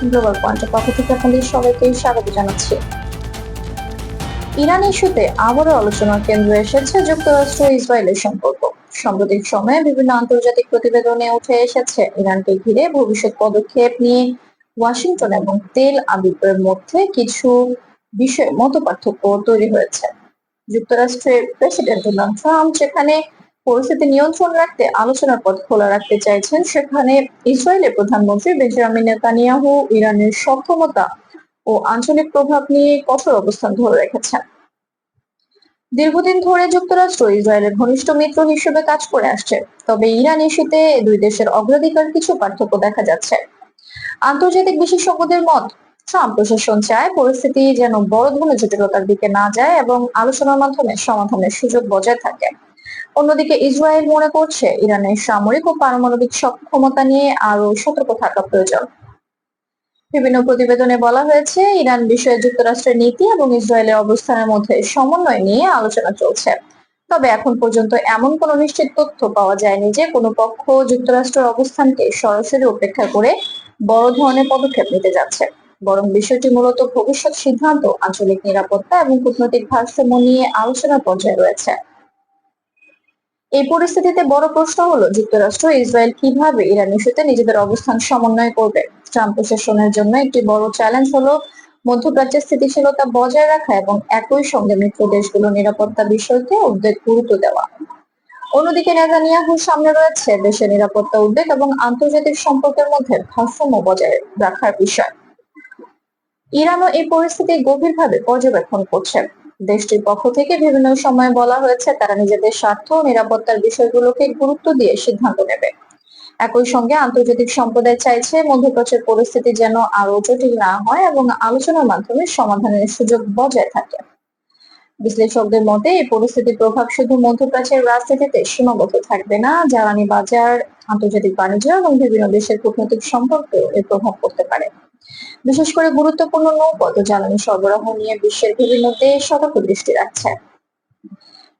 Global পয়েন্টের পক্ষ থেকে আপনাদের সবাইকে স্বাগত জানাচ্ছি। ইরান ইস্যুতে আবারও আলোচনার কেন্দ্রে এসেছে যুক্তরাষ্ট্র ইসরায়েলের সম্পর্ক। সাম্প্রতিক সময়ে বিভিন্ন আন্তর্জাতিক প্রতিবেদনে উঠে এসেছে ইরানকে ঘিরে ভবিষ্যৎ পদক্ষেপ নিয়ে ওয়াশিংটন এবং তেল আবিবের মধ্যে কিছু বিষয়ে মতপার্থক্য তৈরি হয়েছে। যুক্তরাষ্ট্রের প্রেসিডেন্ট ডোনাল্ড ট্রাম্প যেখানে পরিস্থিতি নিয়ন্ত্রণ রাখতে আলোচনার পথ খোলা রাখতে চাইছেন, সেখানে ইসরায়েলের প্রধানমন্ত্রী বেঞ্জামিন নেতানিয়াহু ইরানের সক্ষমতা ও আঞ্চলিক প্রভাব নিয়ে কঠোর অবস্থান ধরে রেখেছেন। দীর্ঘদিন ধরে যুক্তরাষ্ট্র ইসরায়েলের ঘনিষ্ঠ মিত্র হিসেবে কাজ করে আসছে, তবে ইরান ইস্যুতে দুই দেশের অগ্রাধিকার কিছু পার্থক্য দেখা যাচ্ছে। আন্তর্জাতিক বিশেষজ্ঞদের মত, ট্রাম্প প্রশাসন চায় পরিস্থিতি যেন বড় ধরনের জটিলতার দিকে না যায় এবং আলোচনার মাধ্যমে সমাধানের সুযোগ বজায় থাকে। অন্যদিকে ইসরায়েল মনে করছে ইরানের সামরিক ও পারমাণবিক সক্ষমতা নিয়ে আরো সতর্ক থাকা প্রয়োজন। বিভিন্ন প্রতিবেদনে বলা হয়েছে ইরান বিষয়ে যুক্তরাষ্ট্রের নীতি এবং ইসরায়েলের অবস্থানের মধ্যে সমন্বয় নিয়ে আলোচনা চলছে। তবে এখন পর্যন্ত এমন কোনো নিশ্চিত তথ্য পাওয়া যায়নি যে কোনো পক্ষ যুক্তরাষ্ট্রের অবস্থানকে সরাসরি উপেক্ষা করে বড় ধরনের পদক্ষেপ নিতে যাচ্ছে। বরং বিষয়টি মূলত ভবিষ্যৎ সিদ্ধান্ত, আঞ্চলিক নিরাপত্তা এবং কূটনৈতিক ভারসাম্য নিয়ে আলোচনার পর্যায়ে রয়েছে। এই পরিস্থিতিতে বড় প্রশ্ন হলো যুক্তরাষ্ট্র ইসরায়েল কিভাবে ইরান ইস্যুতে নিজেদের অবস্থান সমন্বয় করবে। ট্রাম্প প্রশাসনের জন্য একটি বড় চ্যালেঞ্জ হলো মধ্যপ্রাচ্যের স্থিতিশীলতা বজায় রাখা এবং একই সঙ্গে মিত্র দেশগুলোর নিরাপত্তা বিষয়কে উদ্বেগ গুরুত্ব দেওয়া। অন্যদিকে নেতানিয়াহুর সামনে রয়েছে দেশের নিরাপত্তা উদ্বেগ এবং আন্তর্জাতিক সম্পর্কের মধ্যে ভারসাম্য বজায় রাখার বিষয়। ইরানও এই পরিস্থিতি গভীরভাবে পর্যবেক্ষণ করছে। দেশটির পক্ষ থেকে বিভিন্ন সময়ে বলা হয়েছে তারা নিজেদের স্বার্থ ও নিরাপত্তার বিষয়গুলোকে গুরুত্ব দিয়ে সিদ্ধান্ত নেবে। একই সঙ্গে আন্তর্জাতিক সম্প্রদায় চাইছে মধ্যপ্রাচ্যের পরিস্থিতি যেন আরো জটিল না হয় এবং আলোচনার মাধ্যমে সমাধানের সুযোগ বজায় থাকে। বিশ্লেষকদের মতে এই পরিস্থিতির প্রভাব শুধু মধ্যপ্রাচ্যের রাজনীতিতে সীমাবদ্ধ থাকবে না, জ্বালানি বাজার, আন্তর্জাতিক বাণিজ্য এবং বিভিন্ন দেশের কূটনৈতিক সম্পর্কেও এর প্রভাব পড়তে পারে। বিশেষ করে গুরুত্বপূর্ণ নৌপথ ও জ্বালানি সরবরাহ নিয়ে বিশ্বের বিভিন্ন দেশ সতর্ক দৃষ্টি রাখছে।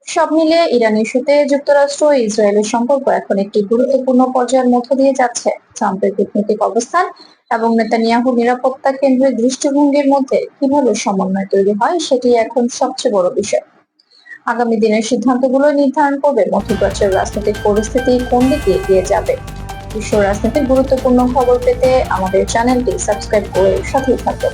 সব মিলিয়ে ইরান ইস্যুতে যুক্তরাষ্ট্র ও ইসরায়েলের সম্পর্ক এখন একটি গুরুত্বপূর্ণ পর্যায়ের মধ্য দিয়ে যাচ্ছে। ট্রাম্পের কূটনৈতিক অবস্থান এবং নেতানিয়াহুর নিরাপত্তা কেন্দ্রের দৃষ্টিভঙ্গির মধ্যে কিভাবে সমন্বয় তৈরি হয় সেটি এখন সবচেয়ে বড় বিষয়। আগামী দিনের সিদ্ধান্তগুলো নির্ধারণ করবে মধ্যপ্রাচ্যের রাজনৈতিক পরিস্থিতি কোন দিকে এগিয়ে যাবে। বিশ্ব রাজনীতির গুরুত্বপূর্ণ খবর পেতে আমাদের চ্যানেলটি সাবস্ক্রাইব করে সাথেই থাকুন।